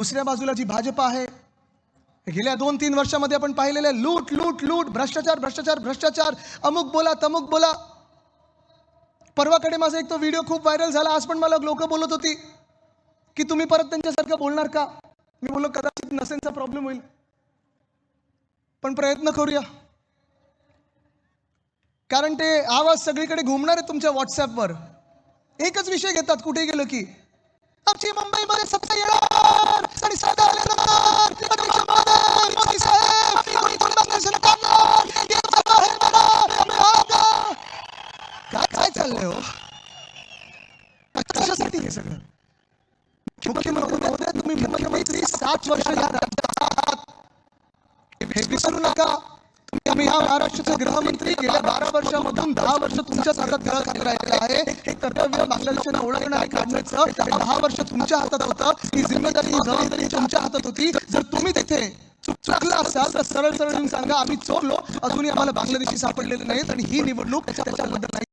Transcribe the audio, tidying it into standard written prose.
दुसऱ्या बाजूला जी भाजपा आहे, गेल्या 2-3 वर्षामध्ये आपण पाहिलेले लूट लूट लूट, भ्रष्टाचार भ्रष्टाचार भ्रष्टाचार, अमुक बोला तमुक बोला. परवाकडे माझा एक तो व्हिडिओ खूप व्हायरल झाला. आज पण मला लोक बोलत होती की तुम्ही परत त्यांच्यासारखं बोलणार का. मी बोललो कदाचित नसेनचा प्रॉब्लेम होईल, पण प्रयत्न करूया, कारण ते आवाज सगळीकडे घुमणार आहे तुमच्या व्हॉट्सअपवर. एकच विषय घेतात कुठे गेलो की आमची मुंबईमध्ये सत्ता येणार आणि सत्ता आल्यानंतर मोदी साहेब आम्ही गुंडांना काढणार, गेटच्या बाहेर नेणार, आम्ही हात. काय चाललंय हो, कशासाठी हे सगळं. मुख्यमंत्री महोदय, तुम्ही मुख्यमंत्री 7 वर्ष या राज्यात आहात, हे विसरू नका. तुम्ही या महाराष्ट्राचे गृहमंत्री, गेल्या 12 वर्षामधून 10 वर्ष तुमच्याच हातात गळ खाली राहिलेलं आहे. हे कर्तव्य बांगलादेशाला ओळखणं आणि काढण्याचं 10 वर्ष तुमच्या हातात होतं. ही जिम्मेदारी जबाबदारी तुमच्या हातात होती. जर तुम्ही तिथे चुकला असाल तर सरळ सरळ सांगा आम्ही चुकलो, अजूनही आम्हाला बांगलादेशी सापडलेले नाहीत आणि ही निवडणूक त्याच्याबद्दल नाही.